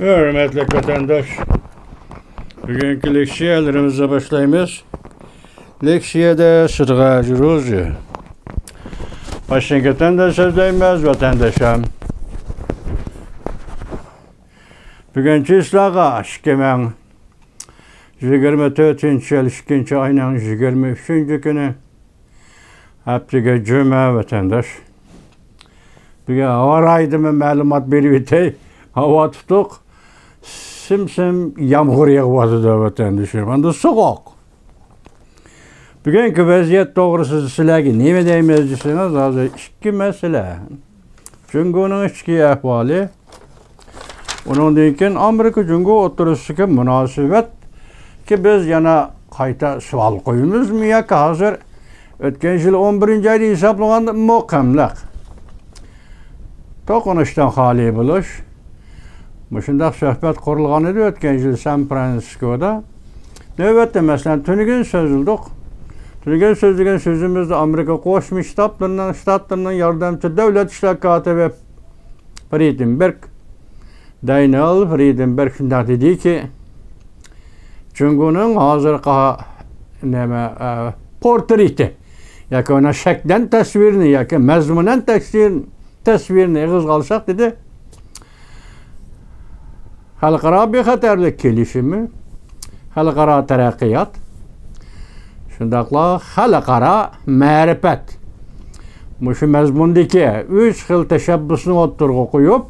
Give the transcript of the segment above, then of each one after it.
Hürmetli vatandaş, bugünkü leksiyalarımıza başlayımız. Leksiyada sırğa жүрüz. Başlangıçtan da sözleyimiz vatandaşım. Bugünkü islağa 2024 yıl 2. ayının 23. günü haftaga cuma vatandaş. Bugün hava raydımı malumat berip hava tutuq. Sim yağmur yağıp da vatandaşım. Anda soğuk. Bugünkü vaziyet doğrusu sizlarga nima deymiz deseniz, hozir ikki masala. Jungoning ichki ahvoli, undan keyin Amerika Jungo o'tirishga munosabat ki biz yana qayta savol qo'yamizmi yoki hozir o'tgan yil 11-oyda hisoblaganda muqamliq to'qinishdan xoli bo'lish. Shunday suhbat qurilgan edi o'tgan yil San Fransiskoda. Navbatda masalan tunigan so'zildik. Tunigan so'zlagan so'zimizda Amerika Qo'shma Shtatlarining yordamchi davlat ishlar kotibi Friedenberg, Daniel Friedenberg shunday dediki, Jungoning hozirgi portreti yoki ona shaklan tasvirini yoki mazmunan tasvirini eg'izga olsak dedi. Xalqaro bexatarlik kelishimi, xalqaro taraqqiyot, shundaqla xalqaro ma'rifat. Mushu mazmundagi 3 xil tashabbusni o'ttirg'a qo'yib,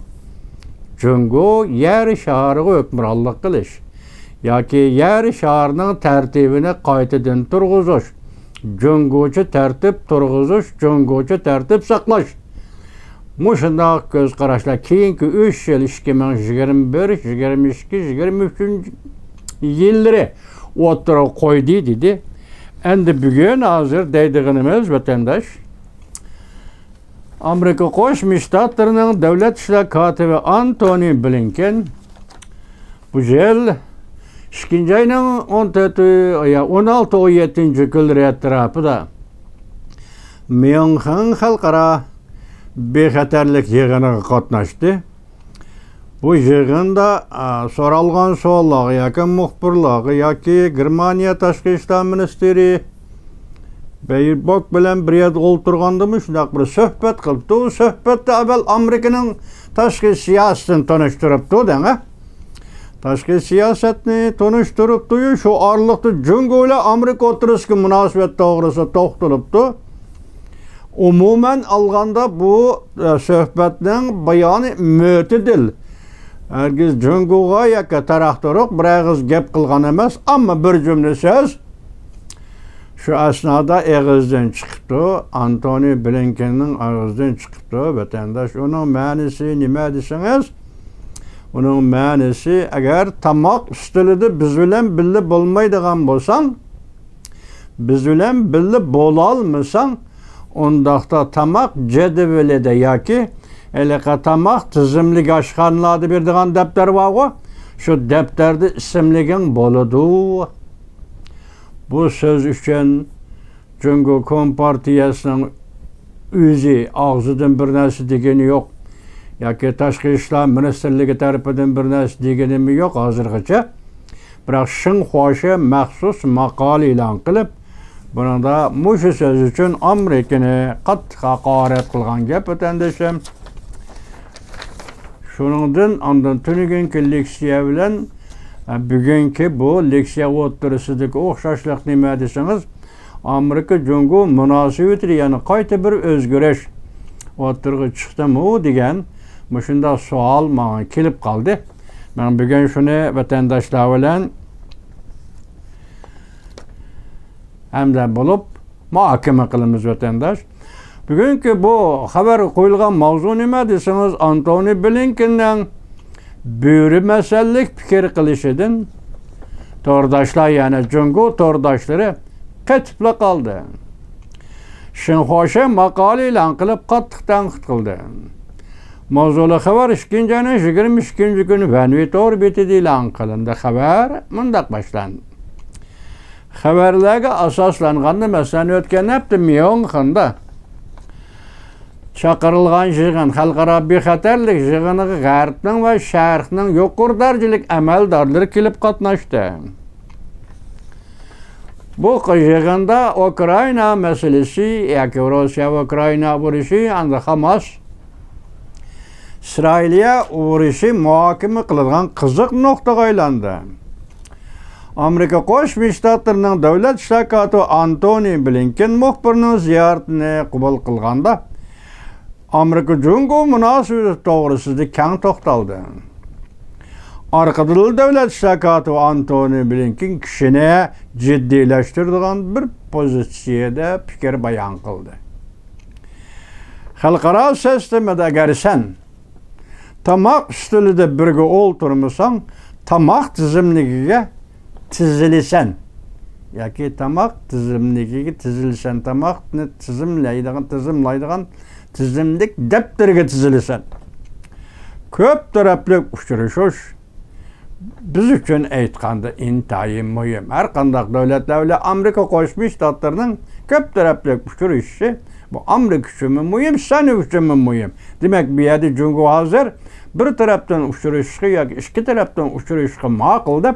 Jungo yer shariga hukmronlik qilish yoki yer sharining tartibini qaytadan turg'izish, Jungocha tartib turg'izish, Jungocha tartib saqlash. Mushundaq ko'z qarashlar keyingi 3 yil 2021, 22, 23 yillari o'ttirib qo'ydi dedi. Endi bugun hozir deydiganimiz vatandaş Amerika Qo'shma Shtatlarining davlat ishlar kotibi Antony Blinken bu yil 2. ayning 16-17 kunlari atrofida Myunxen xalqaro bexatarlik yig'iniga qatnashdi. Bu yig'inda so'ralgan savollar yoki muxbirlar yoki Germaniya tashqi ishlar ministri Beybok bilan bir yerda o'tirgandimi shunday bir suhbat qilibdi. U suhbatda avval Amerikaning tashqi siyosatini tanishtiribdi, tashqi siyosatni tanishtiribdi. Shu oraliqda Jungo bilan Amerika o'tirishga munosabat to'g'risida to'xtalibdi. Umuman olganda bu suhbatning bayoni mo'tadil. Hergiz Jungo'ga yoki tarafdorlik bir og'iz gap qilgan emas, ammo bir jumla so'z shu asnoda og'izdan chiqibdi. Antony Blinkenning og'izdan chiqibdi. Vatandash, uning ma'nosi nima desangiz, uning ma'nosi agar tomoq ustilida biz bilan birga bo'lmaydigan bo'lsang, biz bilan birga bo'la olmasang, undaqda tomoq jadvalida yoki tamoq tizimli oshxonalarda beradigan daftar bor, shu daftarda ismliging bo'ladi. Bu so'z uchun Jungo Kompartiyasining o'zi og'zidan bir narsa degani yo'q, yoki tashqi ishlar ministrligi tarafidan bir narsa degani yo'q hozirgacha. Biroq Shinxuashi maxsus maqola e'lon qilib, buningda mushu so'z uchun Amerikani qattiq haqorat qilgan gap vatandoshim. Shuningdan ondan tuniganki leksiya bilan bugungi bu leksiya o'tirisidagi o'xshashlik nima desangiz, Amerika Jungo munosabati yana qayta bir o'zgarish o'tirg'i chiqdimi degan shunday savol menga kelib qoldi. Men bugun shuni vatandoshlar bilan hamda bo'lib muhokama qilamiz vatandosh. Bugungi bu xabar qo'yilgan mavzu nima desangiz, Antony Blinkenning bo'ri masalalik fikr qilishidan to'rdoshlar, yana Jungo to'rdoshlari qatibla qoldi. Shinxuashi maqola e'lon qilib qattiq tanqid qildi. Mavzuli xabar 2. ayning 22 kuni Vanvitor betida e'lon qilindi. Xabar mundaq boshlandi. Xabarlarga asoslanganda masalan o'tgan hafta Myunxenda Çakırılgan jığın halkara bexatarlik jığыныğı G'arbning ve Şarqning yuqori darajalik amaldorlari kelib qatnaşdı. Bu jığında Ukrayna meselesi, yoki Rossiya ve Ukrayna urushi, hamda Hamas İsrail'e urushi muhokama qilingan qiziq nuqtaga aylandi. Amerika Qo'shma Shtatlarining davlat ishlar kotibi Antony Blinken muxbirning ziyoratini qabul qilganda Amerika-Jungo munosabati to'g'risida keng to'xtaldi. Arqadil davlat ishlar kotibi Antony Blinken kishini jiddiylaştiradigan bir pozitsiyada fikr bayon qildi. Xalqaro sistemada agar sen tamoq ustulida birga o'ltirmasang, tamoq tizimligiga tizilisan yoki tamoq tizimligiga tizilsan, tamoqni tizimlaydigan tizimlik daftarga tizilisan. Ko'p tarafli uchrashuv biz uchun aytganda intayin muhim. Har qanday davlatlar Amerika Qo'shma Shtatlarining ko'p tarafli uchrashishi bu Amerika uchun muhim, sen uchun muhim. Demak, bu yerda Jungo hozir bir tarafdan uchrashishga yoki ikki tarafdan uchrashishga ma'qul deb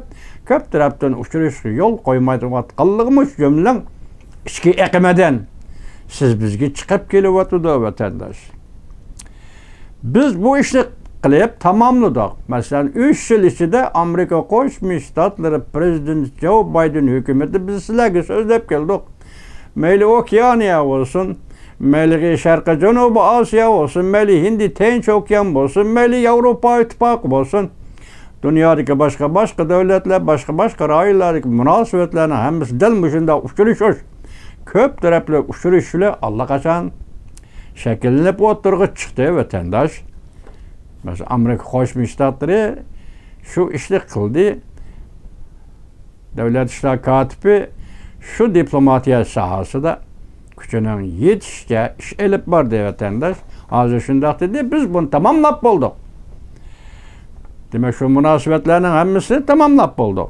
ko'p tarafdan uchrashishga yo'l qo'ymayotganligimiz jumlang ichki iqimidan siz bizga chiqib kelyapti vatandosh. Biz bu ishni qilib tamomladik. Masalan, 3 yil ichida Amerika Qo'shma Shtatlari prezidenti Joe Biden hukumati biz sizlarga so'zlab keldik. Mayli Okeaniya bo'lsin, mayli Sharqiy Janubiy Osiyo bo'lsin, mayli Hindi Tinch okean bo'lsin, mayli Yevropa ittifoqi bo'lsin, dunyodagi boshqa davlatlar, boshqa rayonlardagi munosabatlarni hammasi dal shunda uchrashish, ko'p tarafli uchrashishlar allaqachon shakllanib o'tirg'i chiqdi vatandosh. Mesela Amerika Qo'shma Shtatlari shu ishni qildi. Davlat ishlar kotibi shu diplomatiya sohasida kuchining yetishiga ish olib bordi vatandosh. Hozir shundoq dedi, biz buni tamomlab bo'ldik. Demak, shu munosabatlarning hammasini tamomlab bo'ldik.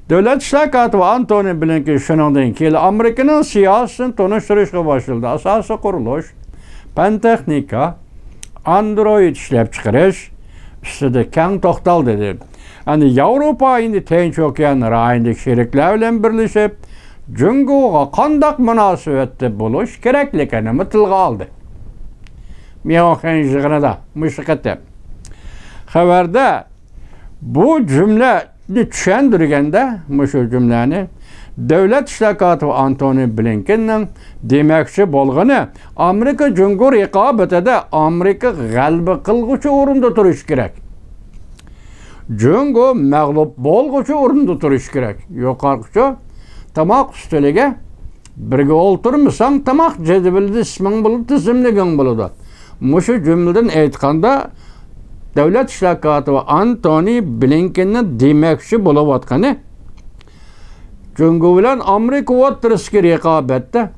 Davlat ishlar kotibi Antony Blinken shuningdek keyin Amerikaning siyosatini tanishtirishga boshladi. Asosiy qurilish, fan texnika, Android ishlab chiqarish ustida keng to'xtaldi dedi. Yani Yevropa endi Tinch okean rayonidagi sheriklar bilan birlashib, Jungoga qanday munosabatda bo'lish kerakligini tilga oldi. Miyonxan yig'inida mushaqatda. Xabarda bu jumlani tushuntirganda, shu jumlani Davlat ishlar kotibi Antony Blinkenning demoqchi bo'lgani Amerika Jungo raqobatida Amerika g'alaba qilguvchi o'rinda turish kerak. Jungo mag'lub bo'lguvchi o'rinda turish kerak. Yo'qorqicha tamoq ustuliga birga o'ltirmasang, tamoq jadvalida isming bo'lib, tizimliging bo'ladi. Mushu jumladan aytganda Davlat ishlar kotibi Antony Blinkenning demoqchi bo'layotgani Jungo bilan Amerika o'rtasidagi raqobatda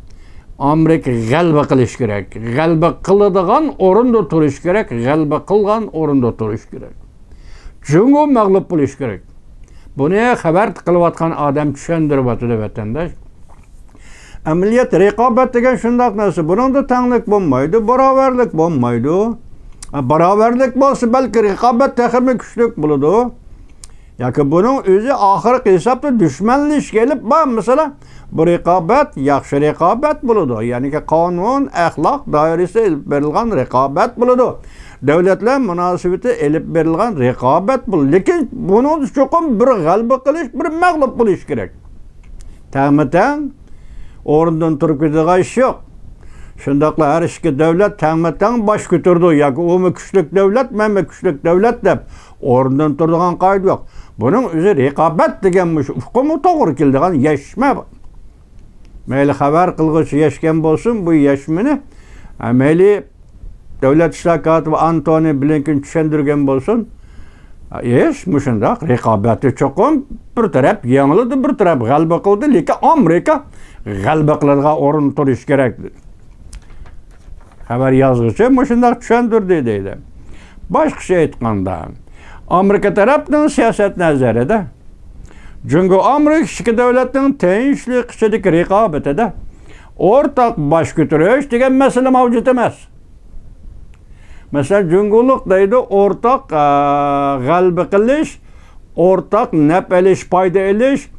Amerika g'alaba qilish kerak. G'alaba qiladigan o'rinda turish kerak, g'alaba qilgan o'rinda turish kerak. Jungo mag'lub bo'lish kerak. Buni xabar qilayotgan odam tushuntiryapti vatandosh. Amaliyot raqobat degan shundoq narsa. Buningda tanglik bo'lmaydi, barobarlik bo'lmaydi. Barobarlik bo'lsa balki raqobat texnik kuchli bo'ladi. Yoki buning o'zi oxirgi hisobda dushmanlik kelib, mesela bu raqobat yaxshi raqobat bo'ladi. Ya'ni qonun, axloq doirasida olib berilgan raqobat bo'ladi. Davlatlar munosabati olib berilgan raqobat bo'ladi. Lekin buni cho'qim bir g'alaba qilish, bir mag'lub bo'lish kerak. Tag'matang o'rnidan turib ketadigan ish yo'q. Shundaqla har ikki davlat tag'matang bosh ko'tardi yoki u kuchli davlat, men kuchli davlat deb o'rnidan turadigan qoida yo'q. Bunun o'zi raqobat degan hukmi to'g'ri keladigan yashma. Mayli xabar qilg'uchi yashgan bo'lsin, bu yashmini mayli davlat ishlar kotibi Antony Blinken tushuntirgan bo'lsin. Shundoq raqobatni cho'qim bir taraf yengildi, bir taraf g'alaba qildi, lekin Amerika g'alaba qiladigan o'rin turish kerak. Xabar yozuvchi shundoq tushuntirdi deydi. Boshqacha aytganda Amerika tarafının siyaset nazarida Jungo Amerika ikki davlatning tinchlik ichidagi raqobatida o'rtaq bosh ko'tarish degan masala mavjud emas. Mesela cünguluk deydi ortak galbi qilish, ortak naf elish, payda elish,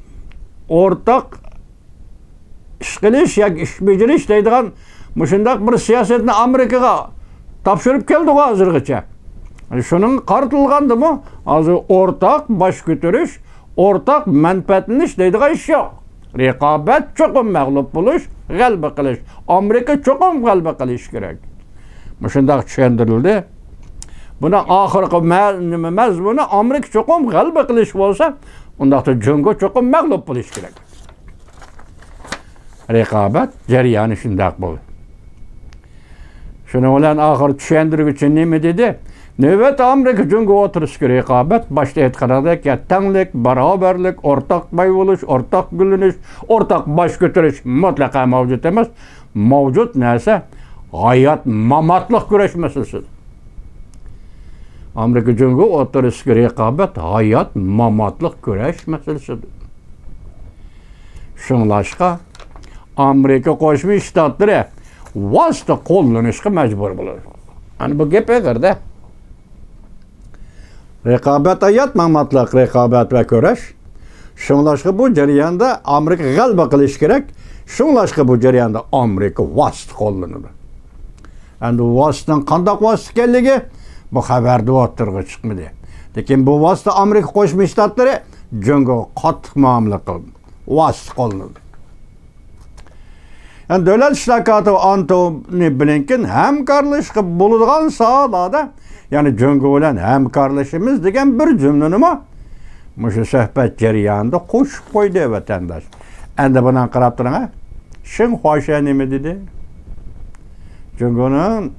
ortak ish qilish yoki ish bajarish deydigan mushundaq bir siyosatni Amerikaga topshirib keldi hozirgacha. Şunun qartilgandimi? Hozir ortak baş ko'tarish, ortak manfaatlanish deydigan ish yo'q. Raqobat cho'qim mag'lub bo'lish, g'alaba qilish. Amerika cho'qim g'alaba qilish kerak. Mushundaq tushuntirildi. Buni oxirgi mazmuni Amerika cho'qim g'alaba qilish bo'lsa, undaqda jungo cho'qim mag'lub bo'lish kerak. Raqobat jarayoni shundaq bo'ldi. Şunu bilan oxir tushuntirguvchi nima dedi? Növbet Amerika jungo o'tirish raqobat boshda aytganidek, tanglik, barobarlik, o'rtaq boy bo'lish, o'rtaq gulinish, o'rtaq bosh ko'tarish mutlaqo mavjud emas. Mavjud narsa hayot mamotlik kurash masalasi. Amerika jungo o'tirish raqobat hayot mamotlik kurash masalasidir. Shunlashqa Amerika Qo'shma Shtatlari vosita qo'llanishga majbur bo'ladi. Ana bu gap egarda. Raqobat hayot mamotlik, raqobat va kurash. Shunlashqa bu jarayonda Amerika g'alaba qilish kerak. Shunlashqa bu jarayonda Amerika vosita qo'llanadi. Endi vositaning qanday vosita ekanligi bu xabarda o'tirg'i chiqmadi. Lekin bu vosita Amerika Qo'shma Shtatlari jungo qattiq muomala qildi. Vosita qo'llanadi. Yani Davlat İşler Katibi Antony Blinken hamkorlashib bo'ladigan sohalarda, ya'ni jungo bilan hamkorlashimiz degan bir jumlani mushu suhbat jarayonida qo'shib qo'ydi vatandosh. Endi bundan qarab turing, Shinxuasha nima dedi? Jungoning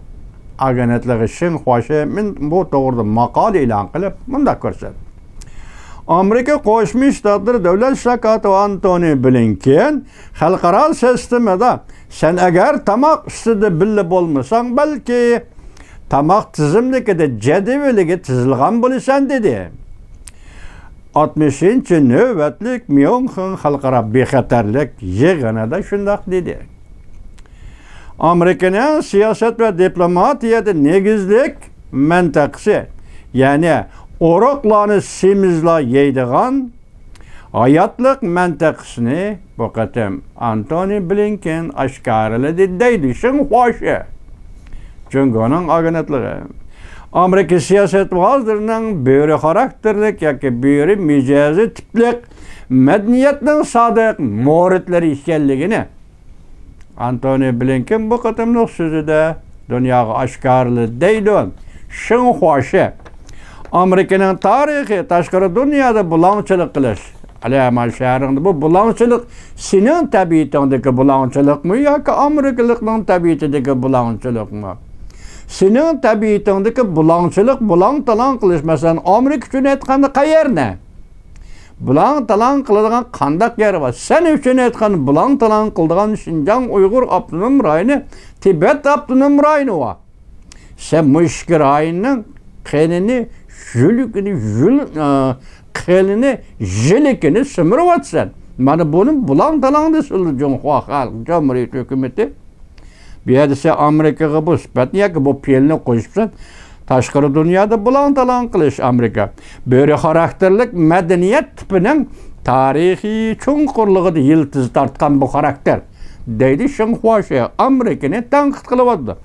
agentligi Shinxuasha men bu to'g'rida maqola e'lon qilib, bunda ko'rsatdi. Amerika Qo'shma Shtatlari Davlat ishlar katibi Antony Blinken xalqaro sistemada sen agar tamoq ustida billa bo'lmasang, balki tamoq tizimligida jadvaliga tizilgan bo'lasan dedi. 60-navbatlik Myunxen xalqaro bexatarlik yig'inida shundoq dedi. Amerikaning siyosat va diplomatiyada negizlik mintaqasi, ya'ni O'roqlarni semizlar yeydigan hayotlik mintaqasini bu qatam Antony Blinken oshkorladi deydi Shinxuasha. Jungoning agentligi Amerika siyosat vazirining bo'ri xarakterlik yoki bo'ri mijozi tiplik madaniyatning sodiq mo'ritlari ekanligini Antony Blinken bu qatamning so'zida dunyoga oshkorladi deydi Shinxuasha. Amerika'nın tarihi tashqari dunyoda bulongchilik qilish. Alamal shahrida bu bulongchilik sening tabiatingdagi bulongchilikmi yoki Amerikalikning tabiatidagi bulongchilikmi? Sening tabiatingdagi bulongchilik, bulong-talon qilish, masalan, Amerika uchun aytganda qayerda? Bulong-talon qiladigan qandaq yer bor? Sen uchun aytgan bulong-talon qiladigan Xinjiang Uyg'ur avtonom rayoni, Tibet avtonom rayoni bor. Sen mushkil rayonning qenini qelini jilikini simirvatsan. Mana bunun bulang-talangda sulu Junhua Xalq Cumhuriyeti hükümeti. Bir yerdese Amerika'ya bu sıfatni yoki bu pelni qo'shibsan, tashqari dunyoda bulang-talang qilish Amerika. Böyle xarakterlik madaniyat tipining tarixiy chunqurligida yiltiz tortgan bu xarakter deydi Shinxuasha. Amerikani tanqid qilyapti.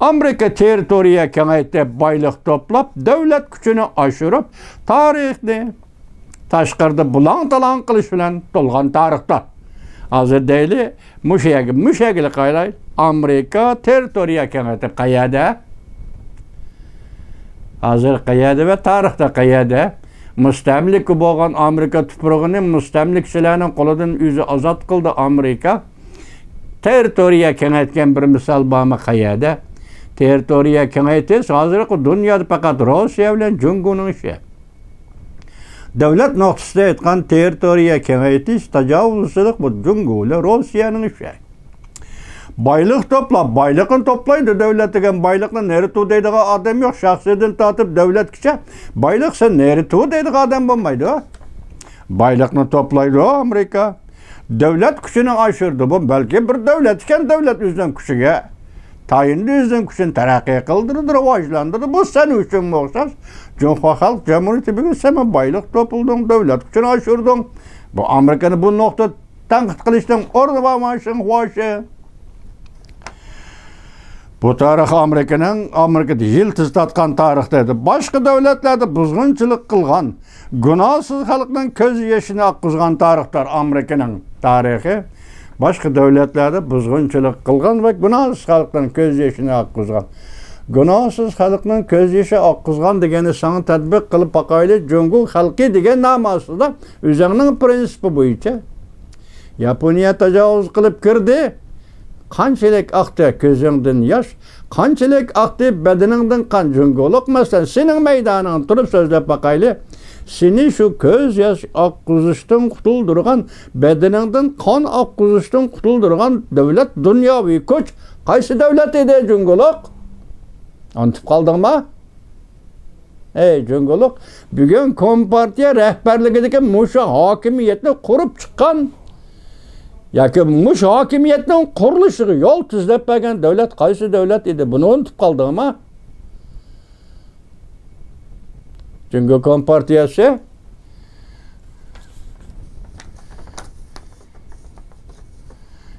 Amerika territoriya kengaytirib, boylik to'plab, davlat kuchini oshirib, tarixni tashqarida bulang-talang qilish bilan to'lgan tarixda. Hozir deyli, mushagili qaylay, Amerika territoriya kengaytirib qayerda? Hozir qayerda va tarixda qayerda? Mustamlik bo'lgan Amerika tuprog'ini mustamlikchilarning qo'lidan o'zi ozod qildi Amerika. Territoriya kengaytgan bir misol bormi qayerda? Territoriya kengaytish hozirgi dunyoda faqat Rossiya bilan jungoning ishi. Davlat nuqtasida aytgan territoriya kengaytish, tajovuzchilik bu jungo bilan Rossiyaning ishi. Boylik to'plab, boylikni to'playdi davlat degan boylikni nertu deydigan odam yo'q. Shaxsiyadan tortib davlatgacha boylik sen nertu deydigan odam bo'lmaydi. Boylikni to'playdi Amerika. Davlat kuchini oshirdi. Bu balki bir davlat ekan, davlat o'zining kuchiga tayinli özün küçün terakki kıldırdı, rivajlandırdı. Bu sen üçün moksas. Cumhuriyet Halk Cumhuriyeti bugün sen baylık topuldun, devlet küçün aşırdın. Bu Amerika'nı bu nokta tanqit qilishdan orada bo'lmashin xo'shi. Bu tarix Amerikada yiltiz tatgan tarixda edi. Boshqa davlatlarda buzg'unchilik qilgan, gunohsiz xalqning ko'z yoshini oqqizgan tarixlar Amerikaning tarixi. Boshqa davlatlarda buzg'unchilik qilgan va gunohsiz xalqning ko'z yoshini oqqizgan. Gunohsiz xalqning ko'z yoshi oqqizgan degani sana tatbiq qilib boqayli, Jungo xalqi degan nom ostida o'zining prinsipi bo'yicha Yaponiya tajovuz qilib kirdi. Qanchalik aqdi ko'zingdan yosh, qanchalik aqdi badaningdan qon Jungolik masalan sening maydoningda turib so'zlab boqayli. Seni shu ko'z yosh oqqizishdan qutuldirgan, badaningdan qon oqqizishdan qutuldirgan davlat dunyoviy kuch qaysi davlat edi Jungolik? Antib qoldingmi? Ey Jungolik, bugun Kompartiya rahbarligidagi musha hokimiyatni qurib chiqqan yoki mush hokimiyatning qurilishiga yo'l tuzlab bergan davlat qaysi davlat edi? Buni unutib qoldingmi? Jungo Kompartiyasi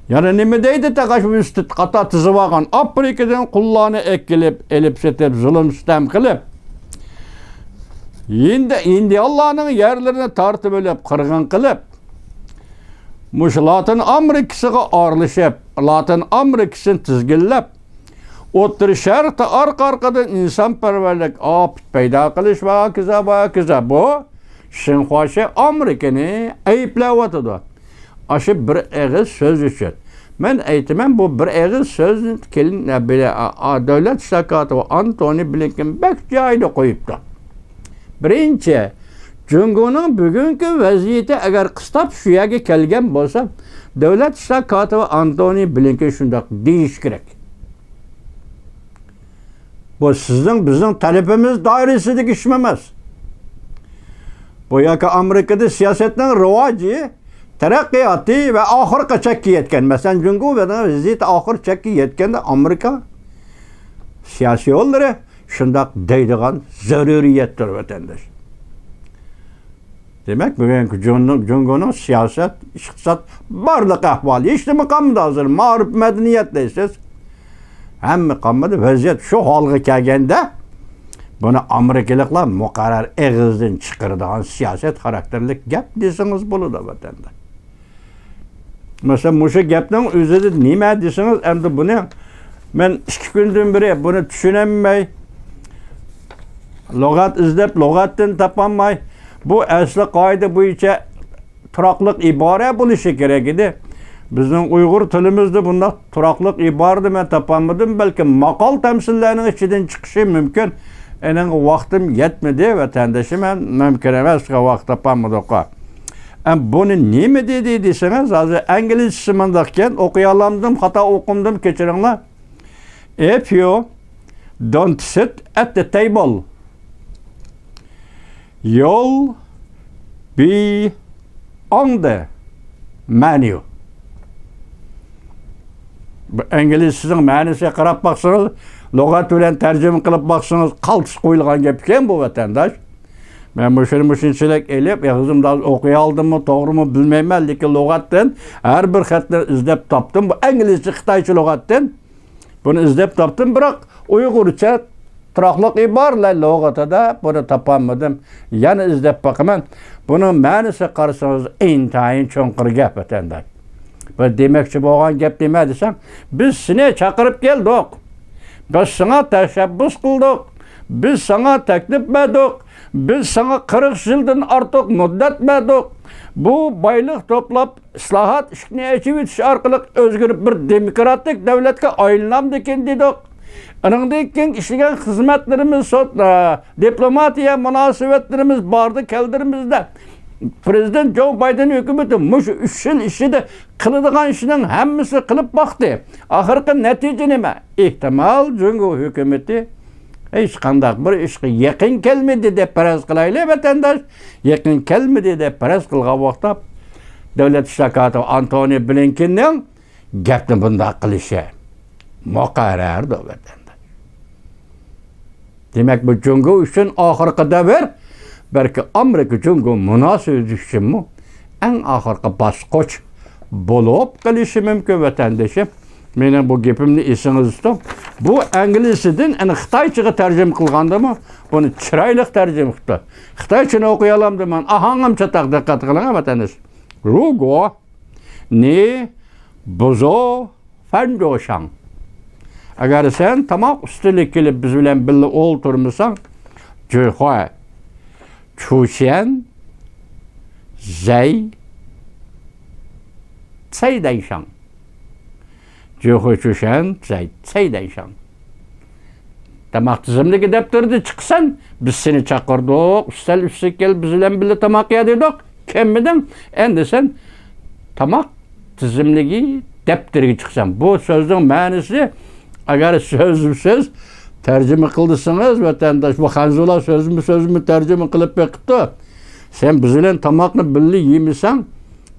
yana nima deydi? Taqashvist qata tizib olgan Afrikadan qullarni ekilib, elib setib, zulm sitam qilib, endi Allohning yerlarini tortib olib, qirg'in qilib, mush Latin Amerikasiga orlashib, Latin Amerikasini tizginlab, O'rta Sharqda orqa-orqadan insonparvarlik paydo qilish va hokazo bu Shinxuashi Amerikani ayblayotdi. Aşı bir ağız söz üçün. Men aytaman bu bir ağız söz kelin davlat ishloqoti va Antony Blinken bak joyida qo'yibdi. Birinchi, Jungoning bugungi vaziyati agar qistab shu yerga kelgan bo'lsa, davlat ishloqoti va Antony Blinken shundoq deyish kerak. Bu sizning bizning talabimiz doirasidagi ish emas. Bu yoki Amerikada siyosatning rivoji taraqqiyoti va oxirgi chekka yetgan. Masalan, Jungo vaziyati oxir chekka yetganda Amerika siyosiy yo'llari shundoq deydigan zaruriyatdir vatandosh. Demak, bugungi Jungoning siyosat, iqtisod barliq ahvoli ishni maqomida hozir ma'rif madaniyat deysiz. Hamma qamada vaziyat shu holga kelganda buni Amerikaliklar muqarrar eg'izdan chiqaradigan siyosat xarakterlik gap desangiz bo'ladi vatandosh. Mesela muşa gapning o'zida nima desangiz, endi buni men 2 kundan beri buni tushunamay, lug'at izlab, lug'atdan topolmay, bu asli qoida bo'yicha turoqliq ibora bo'lishi kerak edi. Bizning Uyg'ur tilimizda bunday turoqliq iborani men topolmadim, balki maqol tamsillarning ichidan chiqishi mumkin. Ening vaqtim yetmadi vatandoshim, men mumkin emas vaqt topolmadim. Bunu nima dedi desangiz, hozir inglizchasi mundaqkan o'qiy olmadim, xato o'qimdim, kechiringlar. If you don't sit at the table, you'll be on the menu. Bu inglizchasining ma'nosiga qarab baqsangiz, lug'at bilan tarjima qilib baqsangiz, qaltis qo'yilgan gap ekan bu vatandosh. Ben bu şunçilik elib, yağızımda okuya aldım mı, doğru mu bilmeyim, lekin lügattan her bir xatlar izlep tapdım. Bu İngilizce, Xitaycha lügattan bunu izlep tapdım, biroq Uyg'urcha turoqliq iboralar lügatida bunu topolmadim. Yana izlep baqaman. Bunun ma'nosi qarasangiz intayin cho'nqir gap vatandosh. Bu demakchi bo'lgan gap nima desam, biz seni chaqirib keldik. Biz sana tashabbus qildik. Biz sana taklif berdik. Biz sana 40 yıldan artık müddet verdik. Bu baylık toplap, islahat işini açıvetiş arkalık özgür bir demokratik devletke aylanamdikin dedik. Anındayken işleyen hizmetlerimiz, diplomatiya münasebetlerimiz bardı keldirimizde. Prezident Joe Biden hükümeti muş 3 yıl işi de kılıdıgan işinin hemmisi kılıp baktı. Ahırkı netice nime? İhtimal Jungo hükümeti hech qanday bir ishga yaqin kelmedi deb faraz qilaylik vatandosh. Yaqin kelmedi deb faraz qilgan vaqtda davlat ishloqoti Antony Blinkenning gapni bunday qilishi. muqarrardir vatanda. Demek bu Cungo üçün ahırkı davr, belki Amerika Cungo münasebeti üçün mu en ahırkı basqoç bulup kılışı mümkün vatandaşım. Menin bu gepimni esiniz tuting. Bu İngilizceden Xitoychaga tarjima qilganda mı? Bunu chiroyli tarjima qildi. Xitoychani o'qiy olamdi men. Ahangam chataq diqqat qiling vatandosh. Rugo ne buzo fandoshang. Agar sen tamoq ustilik kelib biz bilan birga o'ltirmasang, jo'xoy chushan zay saydaysang. Jo'xoy chushan zay saydaysang. Tamoq tizimligi daftarida chiqsan, biz seni chaqirdik, ustal ustiga kelib biz bilan birga tamoq yedik. Kemmidan endi sen tamoq tizimligi daftarga chiqsan. Bu so'zning ma'nosi agar söz tercüme kıldıysanız vatandaş bu hanzola sözümü tercüme kılıp bekti. Sen bizden tamakını birli yemisan,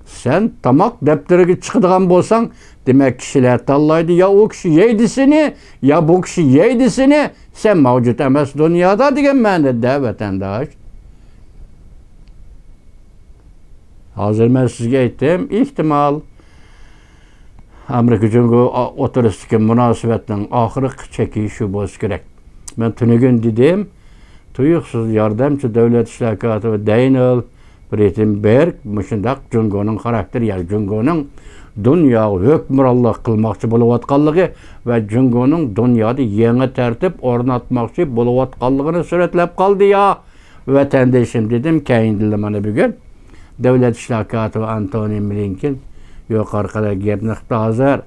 sen tamak defterine çıkıdığın bolsan, demek kişiler tallaydı ya o kişi yeydisini ya bu kişi yeydisini sen mevcut emas dünyada diyen manada vatandaş. Hazır ben sizge aytdim, ihtimal Amerika Cungo oturistiki münasebetinin ahırık çekiyi şu boz gerek. Ben tünügün dedim, tuyuksuz yardımcı devlet işlakatı ve Daniel Breitenberg, müşündak Cungo'nun karakteri, yani Cungo'nun dünya hükmürallah kılmakçı buluvatkallığı ve Cungo'nun dünyada yeni tertip ornatmakçı buluvatkallığını süretlep kaldı ya. Vatandaşım dedim, kayındilim bana bir gün. Devlet işlakatı ve Anthony Blinken, yok arkada gepnikti hazır.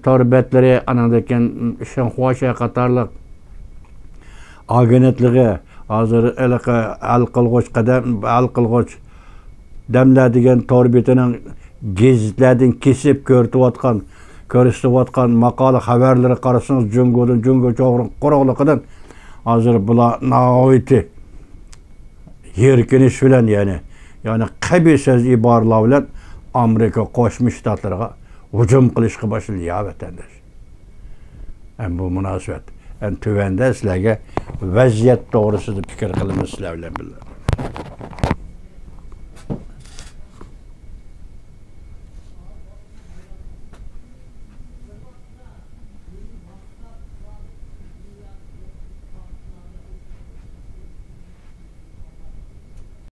Torbetleri anadaki Şenhuaşa Katarlık agentliği hazır al kılgıç demledigen torbetinin gezitlerden kesip körüstüvatkan makalı haberleri karısınız Cungo çoğurun kurağlıkıdan hazır bula naoyti yerkiniş filan yani kabi söz ibarla bilen Amerika Qo'shma Shtatlarga hujum qilishga boshladi ya vatandosh. Bu munosabat. Tuvanda sizlarga vaziyat to'g'risida fikr qilamiz sizlar bilan birga.